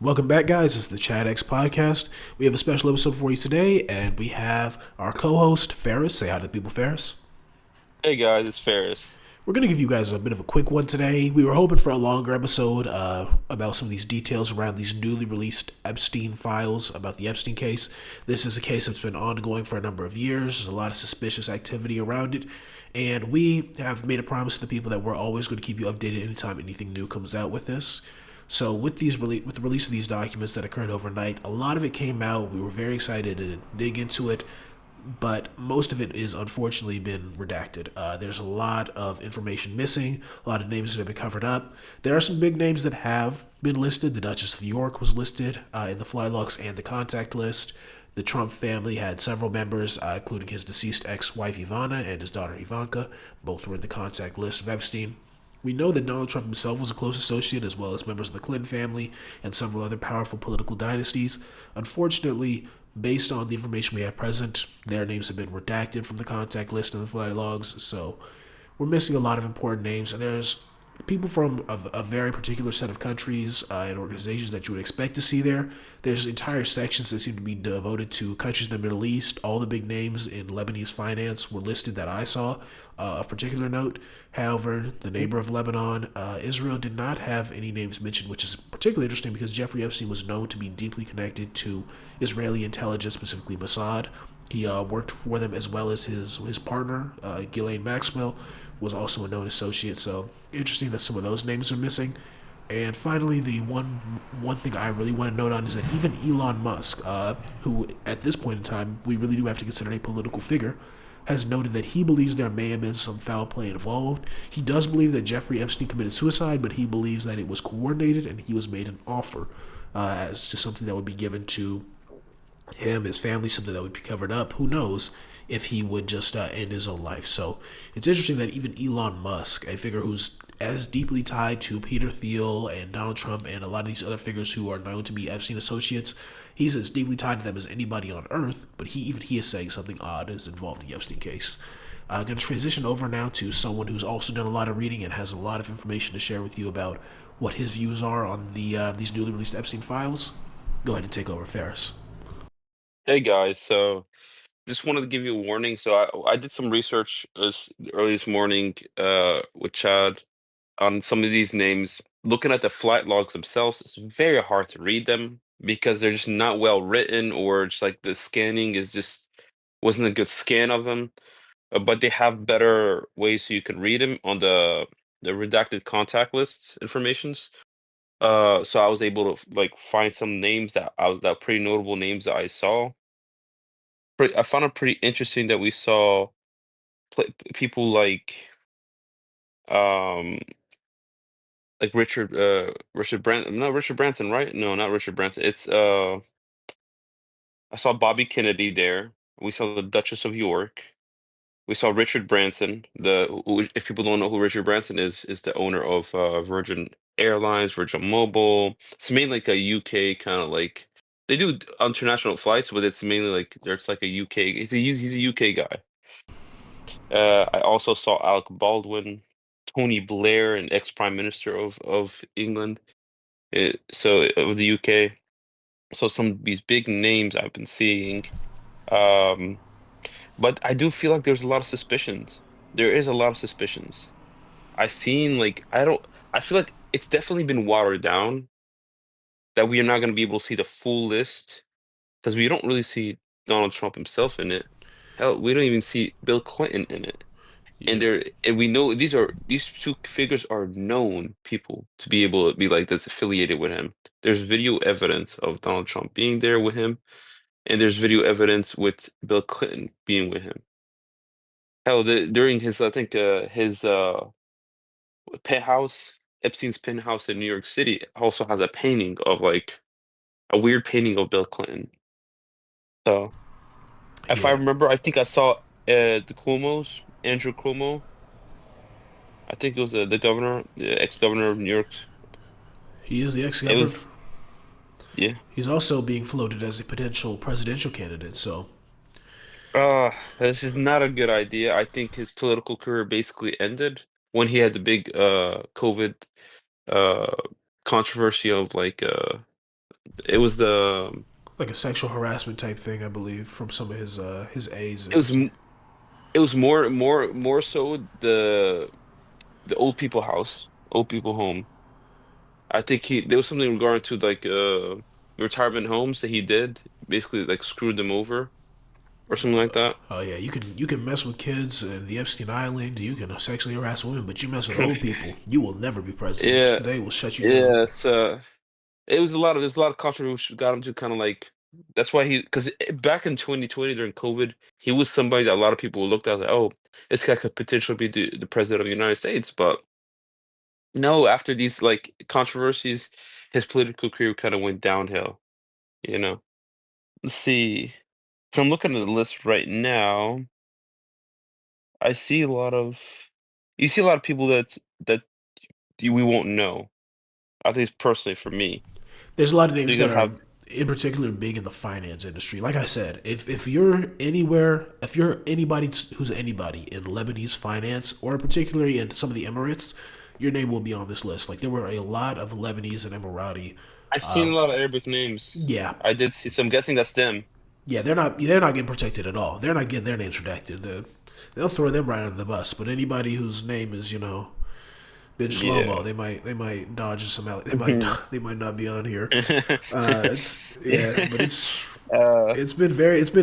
Welcome back, guys. It's the Chad X podcast. We have a special episode for you today, and we have our co host, Ferris. Say hi to the people, Ferris. Hey guys, it's Ferris. We're going to give you guys a bit of a quick one today. We were hoping for a longer episode about some of these details around these newly released Epstein files about the Epstein case. This is a case that's been ongoing for a number of years. There's a lot of suspicious activity around it. And we have made a promise to the people that we're always going to keep you updated anytime anything new comes out with this. So with the release of these documents that occurred overnight, a lot of it came out. We were very excited to dig into it, but most of it is unfortunately been redacted. There's a lot of information missing, a lot of names that have been covered up. There are some big names that have been listed. The Duchess of York was listed in the fly logs and the contact list. The Trump family had several members, including his deceased ex-wife Ivana and his daughter Ivanka. Both were in the contact list of Epstein. We know that Donald Trump himself was a close associate, as well as members of the Clinton family and several other powerful political dynasties. Unfortunately, based on the information we have present, their names have been redacted from the contact list and the fly logs, so we're missing a lot of important names, and there's people from a very particular set of countries and organizations that you would expect to see there. There's entire sections that seem to be devoted to countries in the Middle East. All the big names in Lebanese finance were listed that I saw of particular note. However, the neighbor of Lebanon, Israel, did not have any names mentioned, which is particularly interesting because Jeffrey Epstein was known to be deeply connected to Israeli intelligence, specifically Mossad. He worked for them as well as his partner, Ghislaine Maxwell, was also a known associate. So interesting that some of those names are missing. And finally, the one thing I really want to note on is that even Elon Musk, who at this point in time we really do have to consider a political figure, has noted that he believes there may have been some foul play involved. He does believe that Jeffrey Epstein committed suicide, but he believes that it was coordinated and he was made an offer as to something that would be given to him, his family, something that would be covered up. Who knows if he would just end his own life. So it's interesting that even Elon Musk, a figure who's as deeply tied to Peter Thiel and Donald Trump and a lot of these other figures who are known to be Epstein associates, he's as deeply tied to them as anybody on Earth. But he is saying something odd is involved in the Epstein case. I'm going to transition over now to someone who's also done a lot of reading and has a lot of information to share with you about what his views are on these newly released Epstein files. Go ahead and take over, Ferris. Hey guys, so just wanted to give you a warning. So I did some research early this morning with Chad on some of these names. Looking at the flight logs themselves, it's very hard to read them because they're just not well written, or just like the scanning is just wasn't a good scan of them. But they have better ways so you can read them on the redacted contact lists informations. So I was able to like find some names that pretty notable names that I saw. I found it pretty interesting that we saw people um like Richard Branson, no, Richard Branson, right? No, not Richard Branson. It's I saw Bobby Kennedy there. We saw the Duchess of York. We saw Richard Branson. If people don't know who Richard Branson is the owner of Virgin Airlines, Virgin Mobile. It's mainly like a UK kind of like they do international flights, but it's mainly like there's like a UK. He's a UK guy. I also saw Alec Baldwin, Tony Blair, an ex-prime minister of England, of the UK. So some of these big names I've been seeing, um, but I do feel like there's a lot of suspicions. There is a lot of suspicions. I seen like I don't. I feel like it's definitely been watered down. That we are not going to be able to see the full list because we don't really see Donald Trump himself in it. Hell, we don't even see Bill Clinton in it. And Yeah. and we know these two figures are known people to be able to be like this affiliated with him. There's video evidence of Donald Trump being there with him, and there's video evidence with Bill Clinton being with him. Hell, during his I think his penthouse, Epstein's penthouse in New York City also has a painting of like a weird painting of Bill Clinton. So if I Yeah. remember, I think I saw the Cuomo's, Andrew Cuomo. I think it was the governor, the ex-governor of New York. He is the It ex-governor. was, yeah. He's also being floated as a potential presidential candidate. So This is not a good idea. I think his political career basically ended when he had the big COVID uh controversy of like It was the Like a sexual harassment type thing, I believe, from some of his aides it in was particular. it was more so the old people house, old people home. I think he there was something regarding to like retirement homes that he did, basically like screwed them over or something like that. Oh yeah, you can mess with kids in the Epstein Island. You can sexually harass women, but you mess with old people, you will never be president. Yeah, They will shut you down. yeah. It was a lot of there's a lot of controversy which got him to kind of like that's why he because back in 2020 during COVID, he was somebody that a lot of people looked at like, oh, this guy could potentially be the president of the United States, but no, after these like controversies, his political career kind of went downhill. You know. Let's see. So I'm looking at the list right now. I see a lot of you see a lot of people that we won't know. At least personally for me. There's a lot of So names you're that gonna are, have in particular, big in the finance industry. Like I said, if you're anywhere, if you're anybody who's anybody in Lebanese finance, or particularly in some of the Emirates, your name will be on this list. Like there were a lot of Lebanese and Emirati. I seen a lot of Arabic names. Yeah, I did see, so I'm guessing that's them. yeah, they're not getting protected at all. They're not getting their names protected. They'll throw them right under the bus. But anybody whose name is Bin Shlomo, Yeah. they might dodge some. They might not be on here. It's yeah, but uh, it's been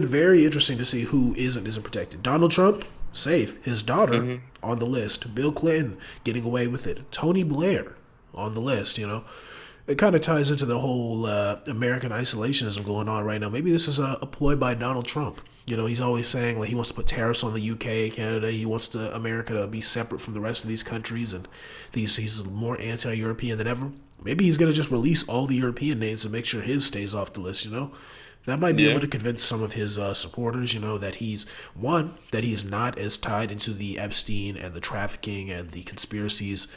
very interesting to see who isn't protected. Donald Trump, safe. His daughter mhm. on the list. Bill Clinton getting away with it. Tony Blair on the list. It kind of ties into the whole American isolationism going on right now. Maybe this is a ploy by Donald Trump. He's always saying like he wants to put tariffs on the UK, Canada. He wants America to be separate from the rest of these countries, and he's more anti-European than ever. Maybe he's gonna just release all the European names and make sure his stays off the list. That might be able Yeah. to convince some of his supporters. That he's not as tied into the Epstein and the trafficking and the conspiracies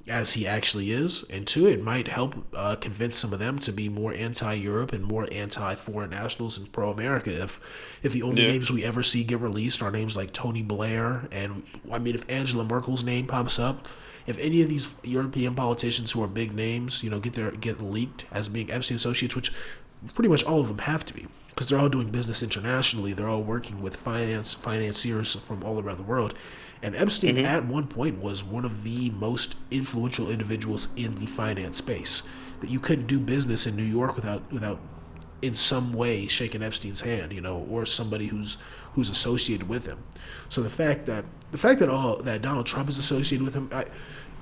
as he actually is, and two, it might help convince some of them to be more anti-Europe and more anti-foreign nationals and pro-America. If the only Yeah. names we ever see get released are names like Tony Blair, and I mean, if Angela Merkel's name pops up, if any of these European politicians who are big names, get leaked as being Epstein associates, which pretty much all of them have to be, because they're all doing business internationally. They're all working with financiers from all around the world. And Epstein, Hmm. at one point, was one of the most influential individuals in the finance space. That you couldn't do business in New York without in some way shaking Epstein's hand, or somebody who's associated with him. So the fact that all that Donald Trump is associated with him,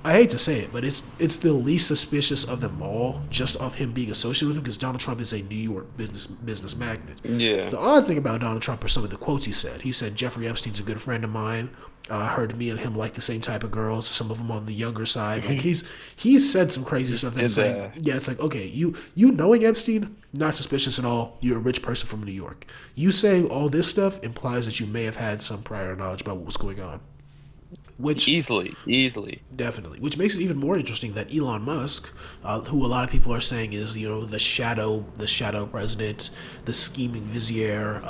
I hate to say it, but it's the least suspicious of them all, just of him being associated with him, because Donald Trump is a New York business magnate. Yeah. The odd thing about Donald Trump are some of the quotes he said. He said Jeffrey Epstein's a good friend of mine. I heard me and him like the same type of girls. Some of them on the younger side. Like he's said some crazy stuff that Did it's like, yeah, it's like, okay, you knowing Epstein, not suspicious at all. You're a rich person from New York. You saying all this stuff implies that you may have had some prior knowledge about what was going on, which Easily, easily. definitely, which makes it even more interesting that Elon Musk, who a lot of people are saying is the shadow president, the scheming vizier,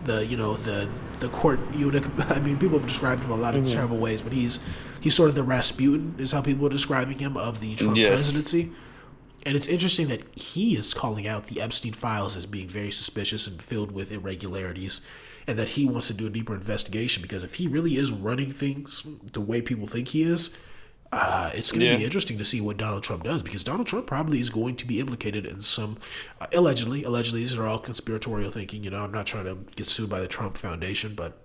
the court eunuch. I mean, people have described him a lot of Hmm. terrible ways, but he's sort of the Rasputin, is how people are describing him, of the Trump Yes. presidency. And it's interesting that he is calling out the Epstein files as being very suspicious and filled with irregularities, and that he wants to do a deeper investigation, because if he really is running things the way people think he is, it's going to be Yeah. interesting to see what Donald Trump does, because Donald Trump probably is going to be implicated in some, allegedly, these are all conspiratorial thinking. I'm not trying to get sued by the Trump Foundation, but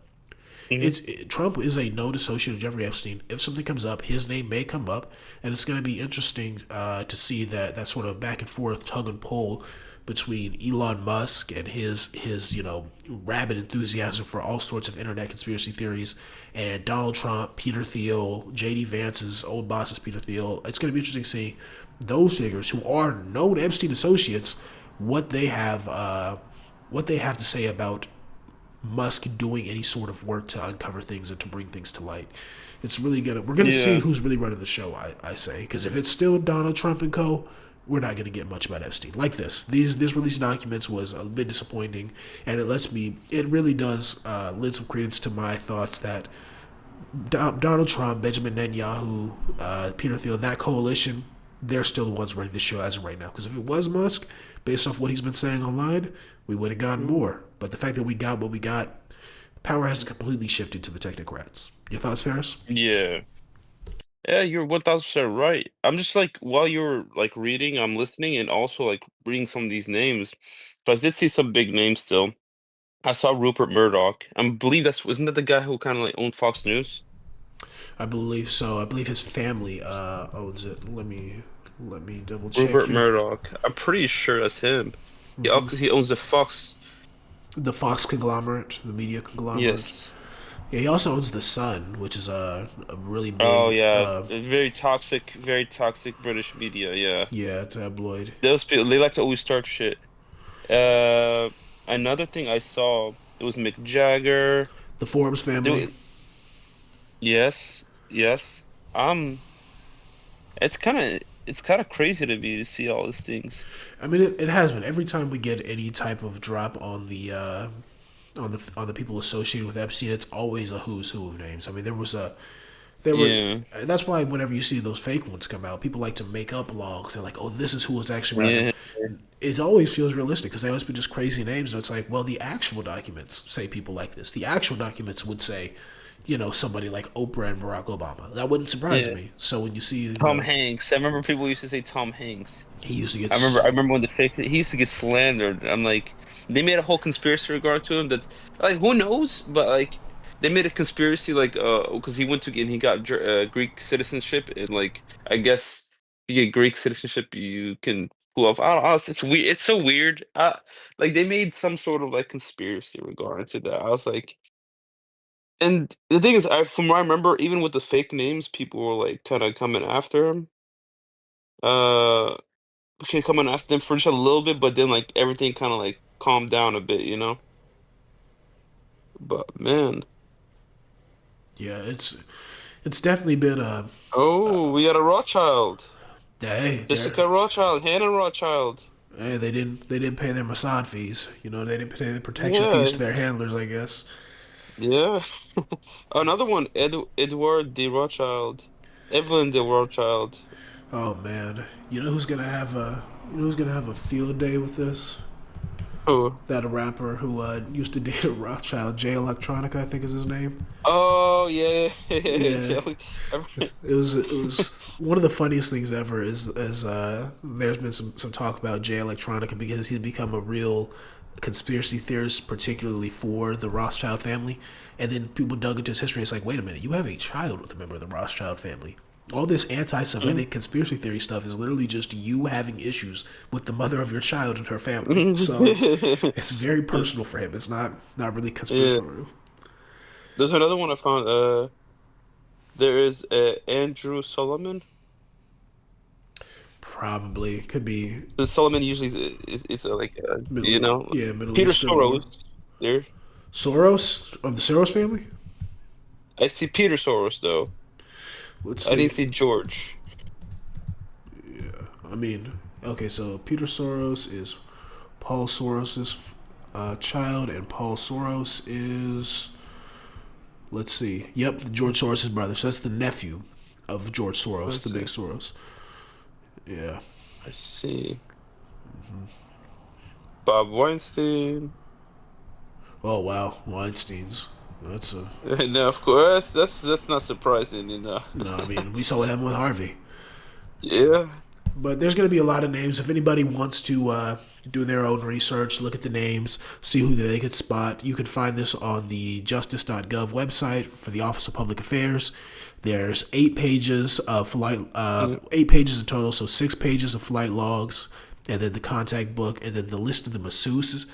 Hmm. Trump is a known associate of Jeffrey Epstein. If something comes up, his name may come up, and it's going to be interesting to see that sort of back and forth tug and pull between Elon Musk and his rabid enthusiasm for all sorts of internet conspiracy theories, and Donald Trump, Peter Thiel, JD Vance's old boss is Peter Thiel. It's going to be interesting to see those figures who are known Epstein associates, what they have to say about Musk doing any sort of work to uncover things and to bring things to light. We're gonna see Yeah. who's really running the show. I say, because if it's still Donald Trump and co, we're not gonna get much about Epstein. Like these released documents was a bit disappointing, and it really does lend some credence to my thoughts that Donald Trump, Benjamin Netanyahu, Peter Thiel, that coalition, they're still the ones running the show as of right now. Because if it was Musk, based off what he's been saying online, we would have gotten Mhm. more. But the fact that we got what we got, power has completely shifted to the technocrats. Your thoughts, Ferris? Yeah. Yeah, you're 1000% right. I'm just like while you're like reading, I'm listening and also like reading some of these names. So I did see some big names still. I saw Rupert Murdoch. I believe that's wasn't that the guy who kind of like owned Fox News? I believe so. I believe his family owns it. Let me double check Rupert here. Murdoch. I'm pretty sure that's him. He owns the Fox. The Fox conglomerate, the media conglomerate. Yes. Yeah, he also owns the Sun, which is a really Oh big yeah, very toxic British media. Yeah, yeah tabloid. those people they like to always start shit. Uh, Another thing I saw it was Mick Jagger. The Forbes There, family. yes, yes. Um, it's kind of crazy to me to see all these things. I mean, it has been every time we get any type of drop on the people associated with Epstein, it's always a who's who of names. I mean, there were. Yeah, That's why whenever you see those fake ones come out, people like to make up logs and like, oh, this is who was actually around him. yeah, It always feels realistic because they always be just crazy names. And it's like, well, the actual documents say people like this. The actual documents would say, somebody like Oprah and Barack Obama. That wouldn't surprise yeah. me. So when you see Tom Hanks. I remember people used to say Tom Hanks. he used to get I remember when the fake he used to get slandered. I'm like, they made a whole conspiracy regard to him that like who knows, but like they made a conspiracy like because he went to and he got Greek citizenship and like I guess if you get Greek citizenship you can pull off. I don't know. It's weird. It's so weird. Like they made some sort of like conspiracy regarding to that. I was like, and the thing is, from what I remember, even with the fake names, people were like kind of coming after him. Uh, okay, coming after them for just a little bit, but then like everything kind of like calmed down a bit, you know? But man, yeah, it's definitely been a oh, we got a Rothschild, hey they're Jessica Rothschild, Hannah Rothschild. hey they didn't pay their Mossad fees. They didn't pay the protection fees to Yeah, their handlers. I guess. yeah. Another one, Edward de Rothschild, Evelyn de Rothschild. Oh man, who's gonna have a field day with this? Oh, That rapper who used to date a Rothschild, Jay Electronica, I think is his name. oh yeah, Yeah, Jelly. it was one of the funniest things ever. Is there's been some talk about Jay Electronica because he's become a real conspiracy theorist, particularly for the Rothschild family. And then people dug into his history. It's like, wait a minute, you have a child with a member of the Rothschild family. All this anti-Semitic conspiracy theory stuff is literally just you having issues with the mother of your child and her family. So it's very personal for him. It's not really Yeah, conspiratorial. there's another one I found. There is Andrew Solomon. Probably could be The Solomon usually is like you know Middle Peter Eastern or Soros. There, Soros of the Soros family. I see Peter Soros though. Let's I didn't see. see George. I mean, okay, so Peter Soros is Paul Soros's child, and Paul Soros is, let's see, yep, George Soros's brother. So that's the nephew of George Soros, Let's the big see. Soros. Yeah. I see Bob Weinstein. Oh wow, Weinstein's. That's a No, of course that's not surprising, you know. no. I mean, we saw him with Harvey. Yeah. But there's going to be a lot of names. If anybody wants to do their own research, look at the names, see who they could spot, you can find this on the justice.gov website for the Office of Public Affairs. There's 8 pages of flight, Mm, 8 pages in total, so 6 pages of flight logs, and then the contact book, and then the list of the masseuses.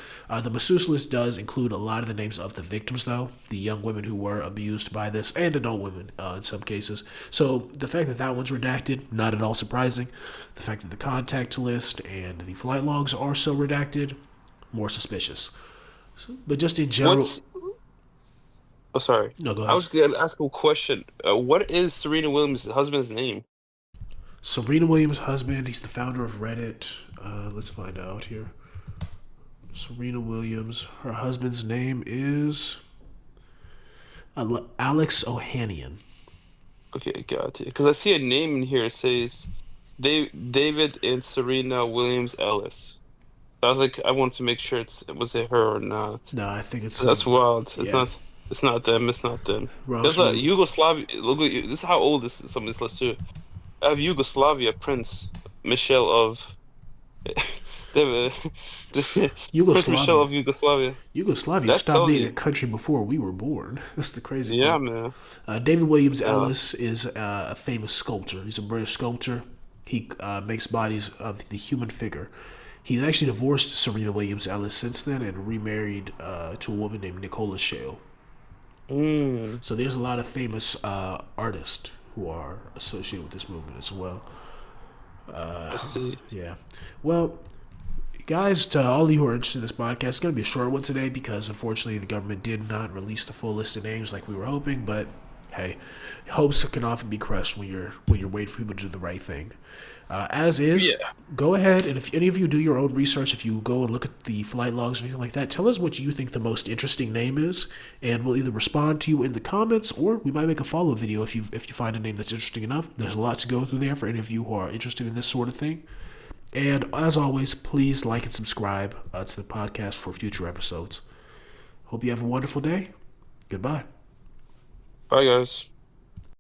The masseuse list does include a lot of the names of the victims, though, the young women who were abused by this, and adult women in some cases. So the fact that that one's redacted, not at all surprising. The fact that the contact list and the flight logs are so redacted, more suspicious. But just in general, What's oh sorry. no, go I ahead. was gonna ask a question. What is Serena Williams' husband's name? Serena Williams' husband, he's the founder of Reddit. Let's find out here. Serena Williams, her husband's name is Alex Ohanian. Okay, got it. Because I see a name in here. It says David and Serena Williams Ellis. I was like, I wanted to make sure was it her or not. No, I think it's That's wild. It's yeah. not. It's not them. It's not them. Bronx There's a New. Yugoslavia. Look, this is how old some of this list too. I have Yugoslavia Prince Michelle of the, Prince Michelle Yugoslavia. of Yugoslavia. Yugoslavia That stopped tells being a you. country before we were born. That's the crazy Yeah, part. man. David Williams Uh, Ellis is a famous sculptor. He's a British sculptor. He makes bodies of the human figure. He's actually divorced Serena Williams Ellis since then and remarried to a woman named Nicola Shale. mm, So there's a lot of famous artists who are associated with this movement as well. I see. Yeah. Well, guys, to all of you who are interested in this podcast, it's going to be a short one today because unfortunately the government did not release the full list of names like we were hoping. But hey, hopes can often be crushed when you're waiting for people to do the right thing. As is, Yeah. go ahead and if any of you do your own research, if you go and look at the flight logs or anything like that, tell us what you think the most interesting name is, and we'll either respond to you in the comments or we might make a follow video if you find a name that's interesting enough. There's a lot to go through there for any of you who are interested in this sort of thing. And as always, please like and subscribe to the podcast for future episodes. Hope you have a wonderful day. Goodbye. Bye, guys.